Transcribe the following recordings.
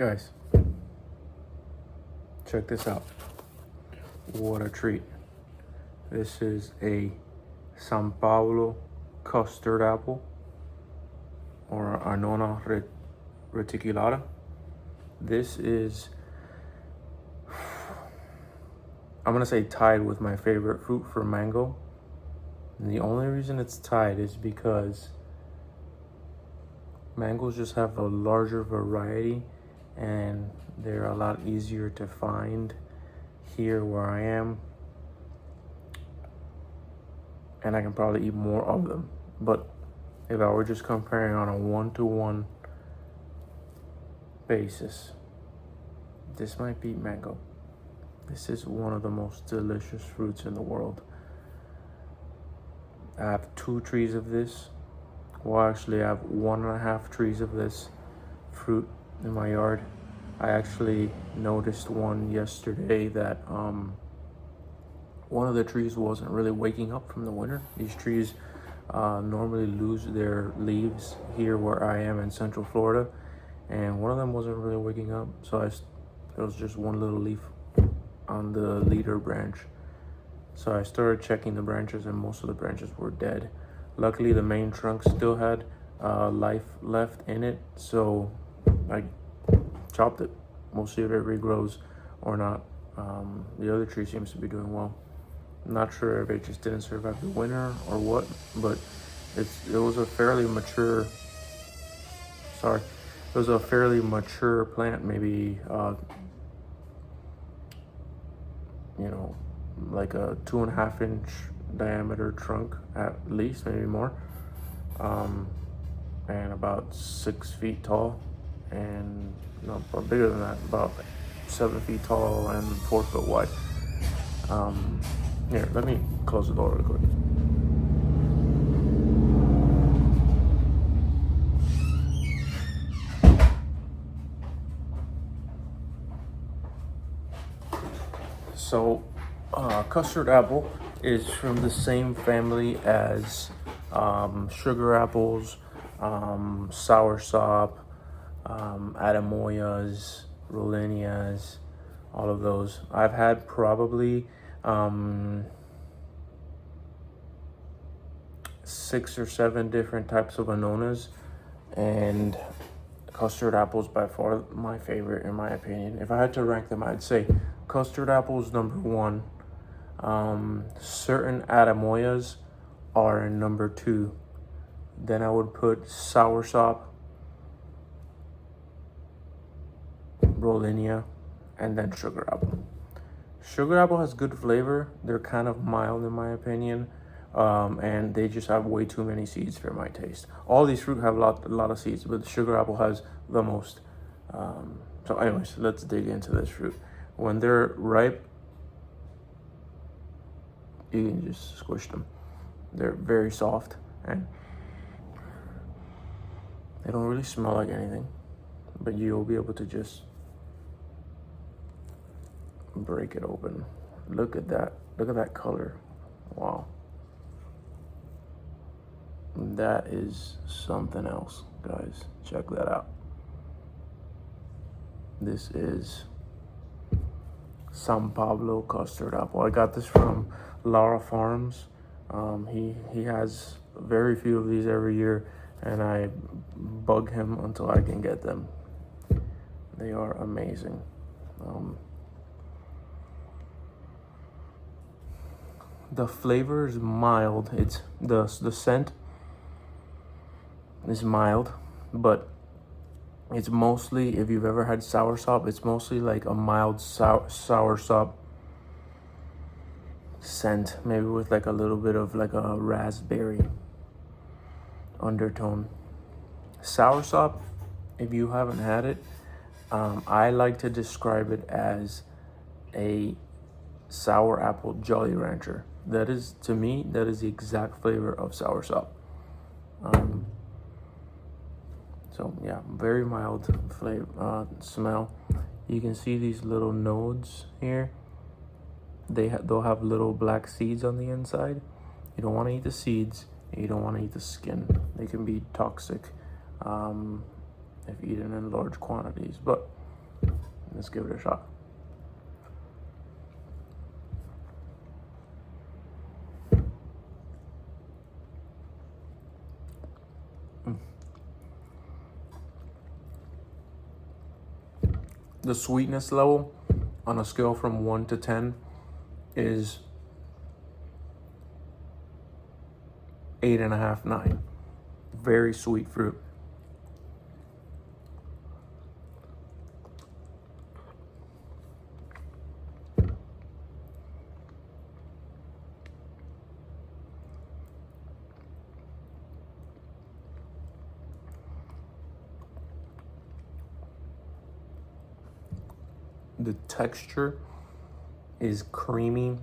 Guys, check this out. What a treat. This is a San Paulo custard apple, or Annona Reticulata. This is, I'm gonna say, tied with my favorite fruit for mango. And the only reason it's tied is because mangoes just have a larger variety and they're a lot easier to find here where I am, and I can probably eat more of them. But if I were just comparing on a one-to-one basis, this might beat mango. This is one of the most delicious fruits in the world. I have 2 trees of this. Well, actually I have 1.5 trees of this fruit in my yard. I actually noticed one yesterday that one of the trees wasn't really waking up from the winter. These trees normally lose their leaves here where I am in Central Florida, and one of them wasn't really waking up, so there was just one little leaf on the leader branch. So I started checking the branches, and most of the branches were dead. Luckily, the main trunk still had life left in it, so I chopped it. We'll see if it regrows or not. The other tree seems to be doing well. I'm not sure if it just didn't survive the winter or what, but it was a fairly mature. It was a fairly mature plant, maybe like a 2.5 inch diameter trunk at least, maybe more, and about 6 feet tall, and no, bigger than that, about 7 feet tall and 4 foot wide. Here, let me close the door real quick. So, custard apple is from the same family as sugar apples, soursop, Adamoyas, Rolenias, all of those. I've had probably 6 or 7 different types of Annonas, and custard apples by far my favorite in my opinion. If I had to rank them, I'd say custard apples number 1. Certain Adamoyas are number 2. Then I would put soursop, Rolenia, and then sugar apple. Sugar apple has good flavor. They're kind of mild in my opinion, and they just have way too many seeds for my taste. All these fruit have a lot of seeds, but the sugar apple has the most. So anyways, let's dig into this fruit. When they're ripe, you can just squish them. They're very soft, and they don't really smell like anything, but you'll be able to just break it open. Look at that. Look at that color. Wow. That is something else, guys. Check that out. This is San Pablo custard apple. I got this from Lara Farms. He has very few of these every year, and I bug him until I can get them. They are amazing. The flavor is mild. It's the scent is mild, but it's mostly, if you've ever had soursop, it's mostly like a mild soursop scent, maybe with like a little bit of like a raspberry undertone. Soursop, if you haven't had it, I like to describe it as a sour apple Jolly Rancher. That is, to me, that is the exact flavor of soursop. So yeah, very mild flavor, smell. You can see these little nodes here. They'll have little black seeds on the inside. You don't want to eat the seeds. You don't want to eat the skin. They can be toxic if eaten in large quantities. But Let's give it a shot. The sweetness level on a scale from 1 to 10 is 8.5, 9. Very sweet fruit. The texture is creamy,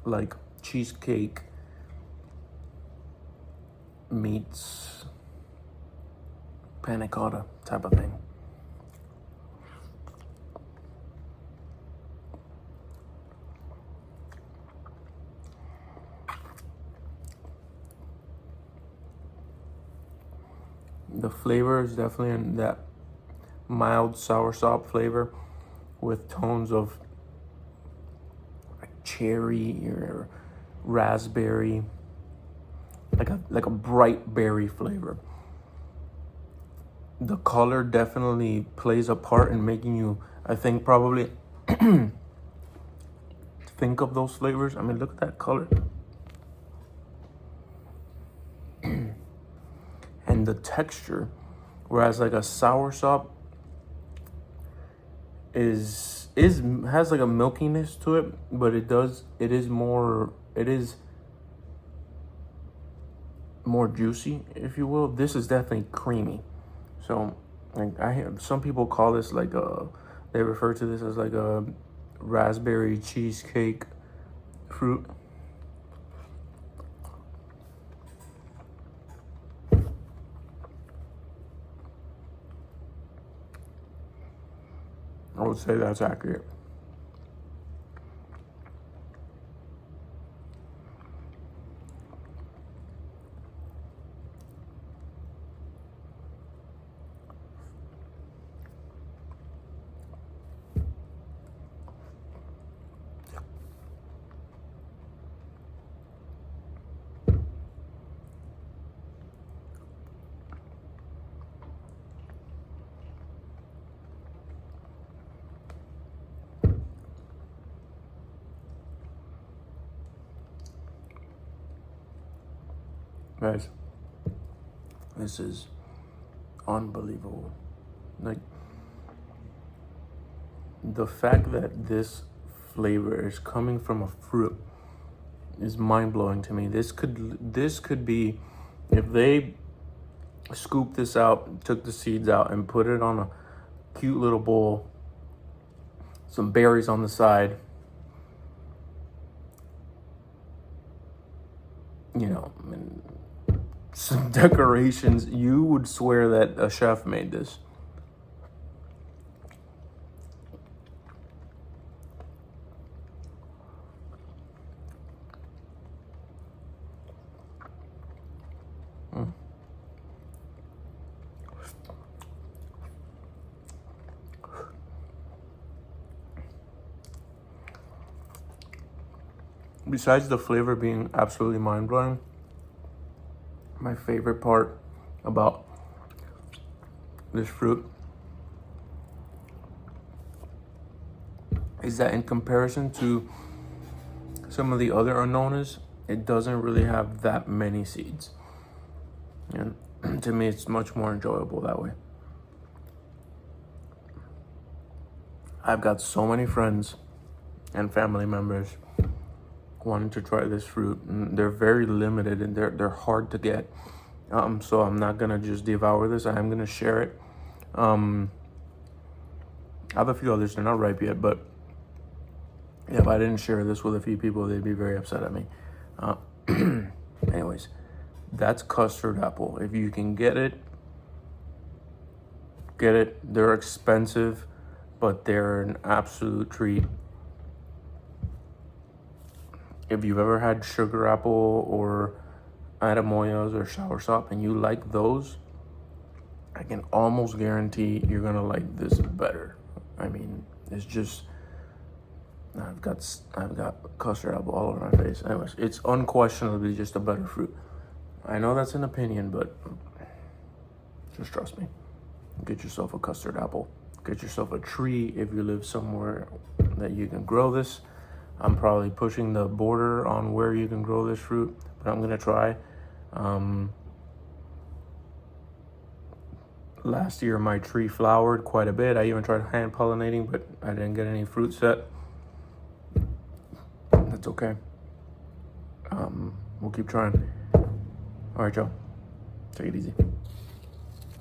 like cheesecake meets panna cotta type of thing. The flavor is definitely in that mild soursop flavor with tones of like cherry or raspberry, like a bright berry flavor. The color definitely plays a part in making you, I think, probably think of those flavors. I mean, look at that color. And the texture, whereas like a soursop has like a milkiness to it, but it is more juicy, if you will. This is definitely creamy. So like I hear some people call this like they refer to this as like a raspberry cheesecake fruit. I would say that's accurate. Guys, this is unbelievable. Like, the fact that this flavor is coming from a fruit is mind-blowing to me. This could be, if they scooped this out, took the seeds out and put it on a cute little bowl, some berries on the side, and some decorations, you would swear that a chef made this. Besides the flavor being absolutely mind-blowing, my favorite part about this fruit is that in comparison to some of the other Annonas, it doesn't really have that many seeds. And to me, it's much more enjoyable that way. I've got so many friends and family members wanting to try this fruit, and they're very limited and they're hard to get. So I'm not gonna just devour this. I am gonna share it. I have a few others. They're not ripe yet, but yeah, if I didn't share this with a few people, they'd be very upset at me. Anyways, that's custard apple. If you can get it, get it. They're expensive, but they're an absolute treat. If you've ever had sugar apple or atamoyas or soursop and you like those, I can almost guarantee you're gonna like this better. I mean, it's just, I've got custard apple all over my face. Anyways, it's unquestionably just a better fruit. I know that's an opinion, but just trust me. Get yourself a custard apple. Get yourself a tree if you live somewhere that you can grow this. I'm probably pushing the border on where you can grow this fruit, but I'm gonna try. Last year my tree flowered quite a bit. I even tried hand pollinating, but I didn't get any fruit set. That's okay. We'll keep trying. All right, y'all. Take it easy.